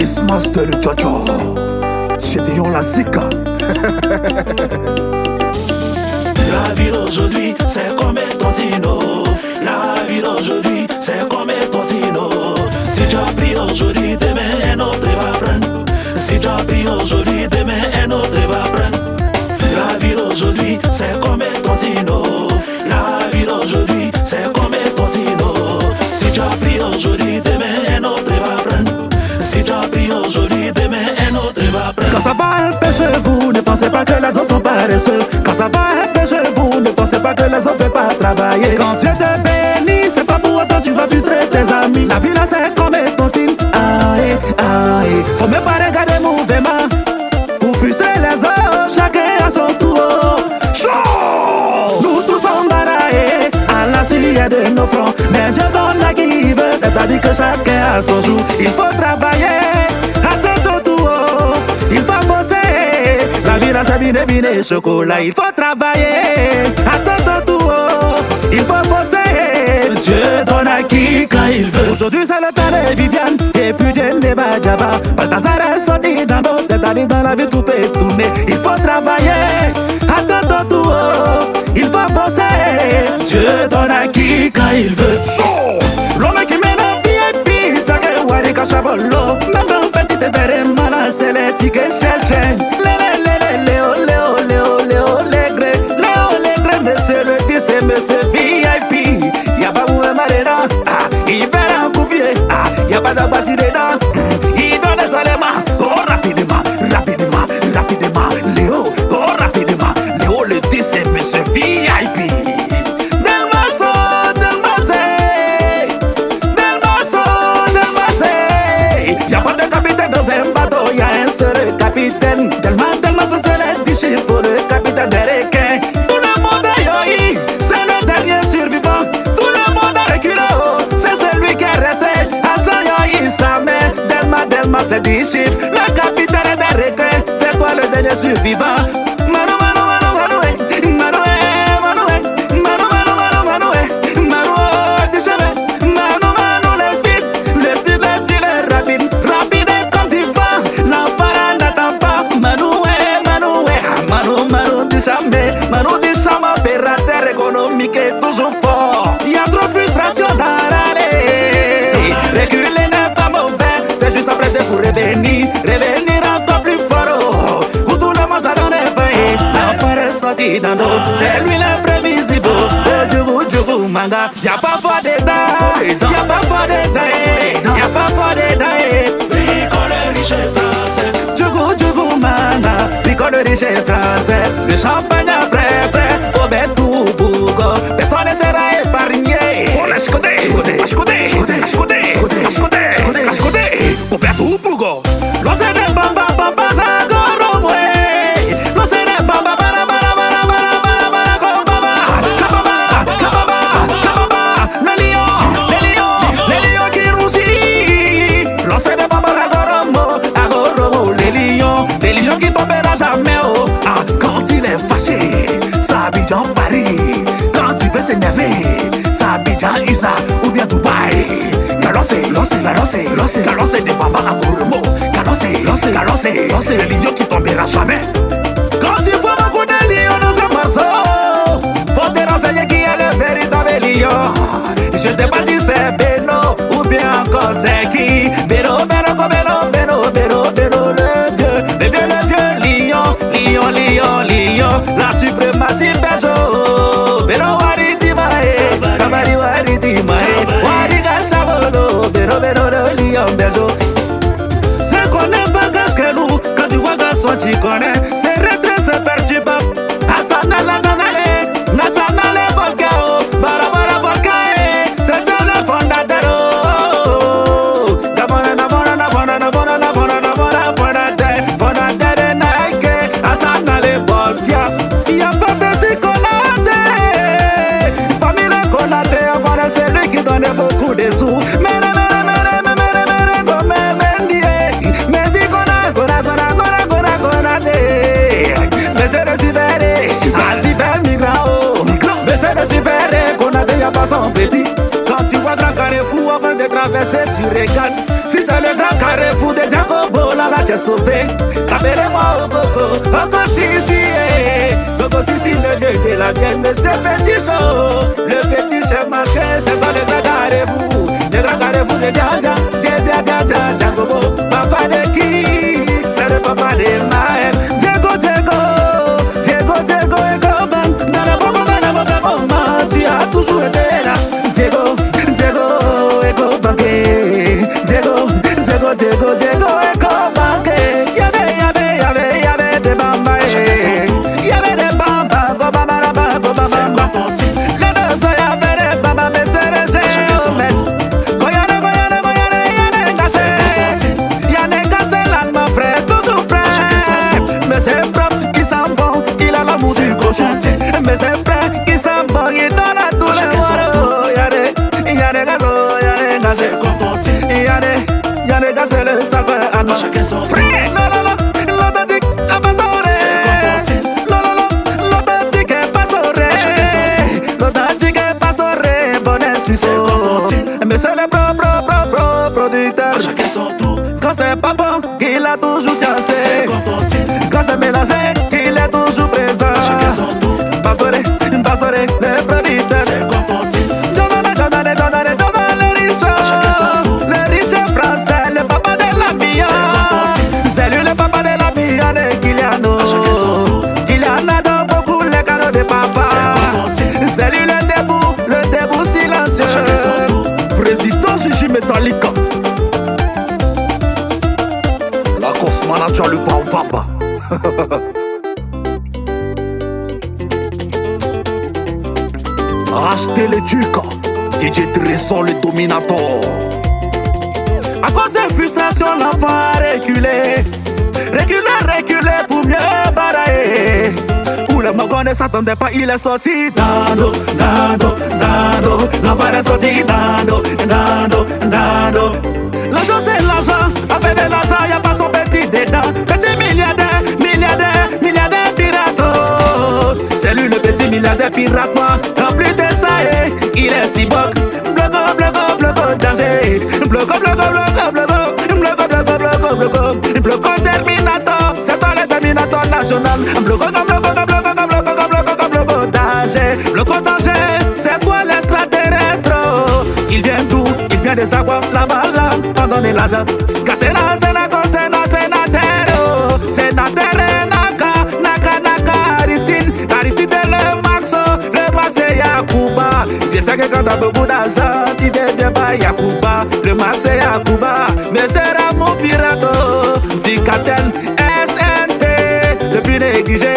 Master de Jojo, chez Dion la Zika. La vie d'aujourd'hui, c'est comme un tontino. La vie d'aujourd'hui, c'est comme un tontino. Si tu as pris aujourd'hui, demain un autre va prendre. Si tu as pris aujourd'hui, demain un autre va prendre. La vie d'aujourd'hui, c'est comme un tontino. La vie d'aujourd'hui, c'est comme un tontino. Si tu as pris aujourd'hui, demain un autre va prendre. Si tu as pris aujourd'hui, demain un autre va prendre. Quand ça va empêchez-vous, ne pensez pas que les autres sont paresseux. Quand ça va empêchez-vous, ne pensez pas que les autres ne veulent pas travailler. Quand Dieu te bénit, c'est pas pour autant tu vas frustrer tes amis. La vie là c'est comme une tontine. Aïe, aïe, faut même pas regarder mouvement. Pour frustrer les autres, chacun à son tour. Chaud! Nous tous sommes baraillés à la suite de nos fronts. Mais Dieu donne la qui veut, c'est-à-dire que chacun a son jour. Il faut travailler à ton tour. Il faut bosser. La vie là c'est bine chocolat. Il faut travailler à ton tour. Il faut bosser. Dieu donne à qui quand il veut. Aujourd'hui c'est le temps de Viviane et puis Dieu n'est pas Djaba. Balthazar est sorti dans l'eau, c'est-à-dire dans la vie tout peut tourner. Il faut travailler à ton tour. Il faut bosser. Dieu donne à qui quand il veut. L'homme qui mène la VIP, ça que Wari Kachabolo. Même un petit verre malin, c'est les tickets cherchés. Monsieur le 10 et monsieur VIP. Y'a pas moué marina, il verra un confier. Y'a pas d'abassi dedans, il donne des aléments. Oh rapidement, rapidement, rapidement. Léo, oh rapidement. Léo le 10 et monsieur VIP. Y'a pas de capitaine dans un bateau, y'a un seul capitaine. Tellement c'est le 10 chiffres, le capitaine des requins. Tout le monde a yoï, c'est le dernier survivant. Tout le monde a reculé, c'est celui qui est resté. À son yoï, sa main, Delma, c'est 10 chiffres. Le capitaine des requins, c'est toi le dernier survivant. Manu dit chama opérateur économique est toujours fort. Il y a trop de frustration dans l'année. Reculer n'est pas mauvais, c'est juste après pour revenir. Revenir encore plus fort. Où tout le monde s'en est payé. L'enfant est sorti dans l'eau, c'est lui l'imprévisible. Djougou, manga. Y'a pas fort dedans, y'a pas fort dedans, y'a pas fort dedans. Bricole riche et français. Djougou, manga. Bricole riche et français. Le champagne à frais, au bétou bougo. Personne ne sera épargné. Oh la chicoté, Au bétou bougo. L'on s'est des bamba, goromwe. L'on s'est des bamba, les lions qui rougissent. L'on s'est des bamba, agoromo, les lions qui tombera jamais. Quand il est fâché, ça Abidjan Paris. Quand il veut s'énerver, ça Abidjan Isa ou bien Dubaï. Lancez des bambas à Goromo. Lancez les lions qui tombera jamais. Quand il faut beaucoup de lions dans un morceau, faut te renseigner qui est le véritable lion. Je sais pas si c'est Beno ou bien encore c'est qui. Beno, le vieux lion, la suprématie Bejo. Beno Waritimae, Samari Waritimae, Wariga Chabolo, Beno, le lion Bejo. C'est qu'on n'est pas gâche que nous, quand tu vois garçon tu connais. C'est retrait, c'est perturbable. Nasanale, Volcao, Barabara Volcae, c'est ça le fondateur. Beaucoup de sous, mais c'est de supérer, super migrant, mais c'est de supérer qu'on a déjà pas son petit. Quand tu vois grand carré fou avant de traverser sur Regan. Si c'est le grand carrefour de Jacobo, là t'es sauvé. Appelez-moi au Coco, Coco Sissi, Coco Sissi, le dieu de la mienne. Mais c'est fétiche, le fétiche est masqué, c'est pas le grand carrefour. Le grand carrefour de Jacobo, papa de qui? C'est le papa de Maël. Diego, et comment? Dans le bon moment, tu as toujours été là. Diego, et comment? Diego, et comment? Y'avait des bambas, y'avait des bambas, go bamba. Les deux, y'avait des bambas, mais c'est les géomètres. Y'en cassé là, mon frère, toujours frère. Mais c'est propre, il sent bon, il a l'amour du cochon. Mais c'est frère, il sent bon, il donne à tous les mots. Y'a des gars, c'est le sapin à nous. Frère, non, l'authentique, à pas s'oreille. Non, l'authentique est pas s'oreille. L'authentique est pas s'oreille, bonnet suivant. Mais c'est le producteur. Quand c'est pas bon, qu'il a toujours chancé. Quand c'est mélangé, qu'il est toujours présent. Pastoré, le producteur. Le riche français, le papa de la mia. C'est lui le papa de la mia de Kiliano. Kiliano donne beaucoup les cadeaux de papa. C'est lui le debout silencieux. Président Gigi Metallica. La course manager le papa. Racheter les ducs. DJ Trésor le dominateur. À cause de frustration, l'enfant a reculé. Reculé pour mieux barailler. Où le Mogon ne s'attendait pas, il est sorti. Dando. L'enfant est sorti. Dando. L'argent c'est l'argent. Avec de l'argent, y'a pas son petit dedans. Petit milliardaire pirato. C'est lui le petit milliardaire pirate. En plus de ça, il est si beau. Bloco danger. Bloco Terminator. C'est toi le Terminator national. Bloco danger. Bloco danger. C'est toi l'extraterrestre. Il vient d'où? Il vient des aquas. Là-bas, pardonnez l'argent. Car c'est la terre. Naka, Aristide le Max et Yakuba. Je sais que quand t'as beaucoup d'argent, tu deviens pas Yakuba. Le Max et Yakuba, mais sera mon pirate. Dicatel SNP, le plus négligé.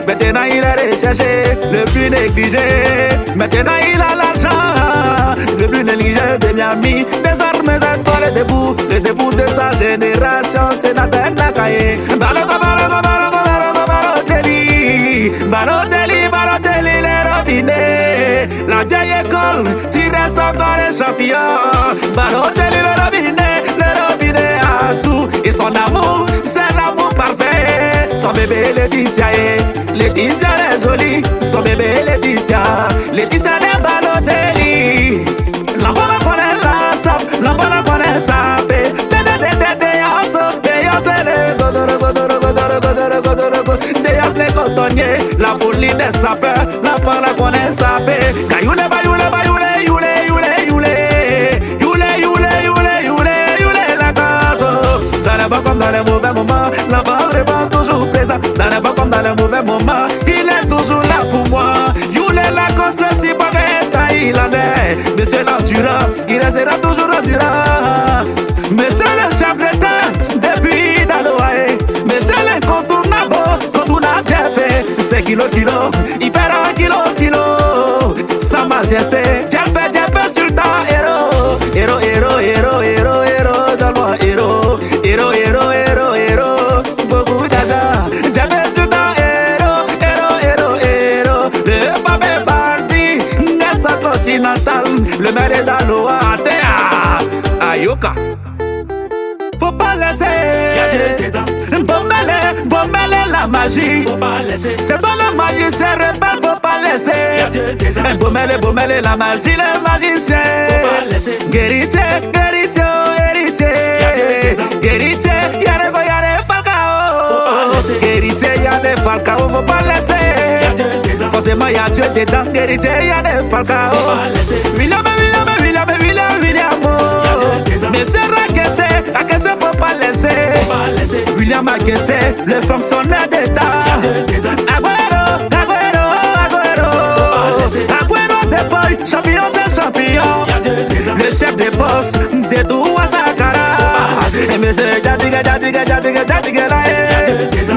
Maintenant il est recherché, le plus négligé. Maintenant il a l'argent, le plus négligé de Miami. Des armes étoiles debout, le debout de sa génération, c'est Nathan Nakaye. Balotelli, les robinets. La vieille école, tu restes encore les champions. Balotelli, le robinet à sous. Et son amour, c'est l'amour parfait. Son bébé Laetitia est jolie. Son bébé Laetitia est Balotelli. L'enfant la connaît la sap, l'enfant la connaît sa paix. Les cotonniers, la folie des sapeurs, l'enfant la connaît sapé. Cayoule, la case. Dans les bons comme dans les mauvais moments, l'enfant répond toujours présent. Dans les bons comme dans les mauvais moments, il est toujours là pour moi. Youle la cause, le cyborg est thaïlandais. Monsieur l'endurant, il restera toujours endurant. Monsieur le chef d'état, depuis Daloae. Monsieur l'incontournable, bien fait. C'est kilo, il fait un kilo. Sa majesté, j'ai fait sultan, héros, donne-moi héros, beaucoup d'argent, j'ai fait sultan, héros, le pape est parti, Nesta continental, le maire est dans l'eau à terre, Ayoka. Faut pas laisser, Bombele, Bomele la magie. Faut pas laisser. C'est toi le magicien rebelle, faut pas laisser. Y'a Dieu dedans. Bomele la magie, le magicien. Faut pas laisser. Guéritier, héritier. Guéritier, y'a des falcao. Guéritier, y'a des falcao, faut pas laisser. Forcément, y'a Dieu dedans. Guéritier, y'a des falcao. William. Monsieur Akesse, faut pas laisser. William Akesse, le fonctionnaire d'État. Agüero de boy, champion c'est champion. Le chef des boss, de tout à Sakara. Et monsieur Jadiga là.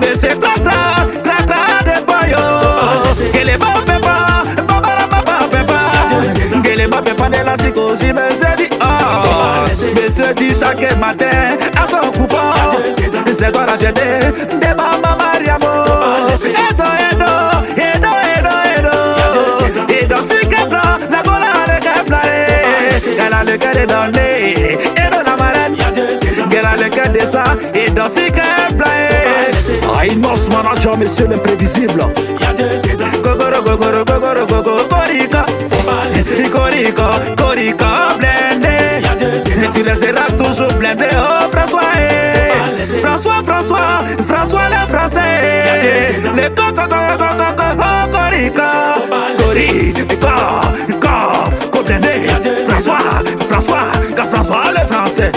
Monsieur Klatra de boyo. Que les bons pépas, que les bons pépas de la psychologie, monsieur dit monsieur dit chaque matin à son coupon. C'est toi la fierté de Mama Mariamo. Et dans ce cas-là, la gola a le cap-là. Elle a le cœur de donner et de la marraine. Elle a le cœur de ça et dans ce cas-là. Rhinos manager, monsieur l'imprévisible. Corica, blindé. Et tu resteras toujours blindé, oh François. François le français. Le Corica. François le français.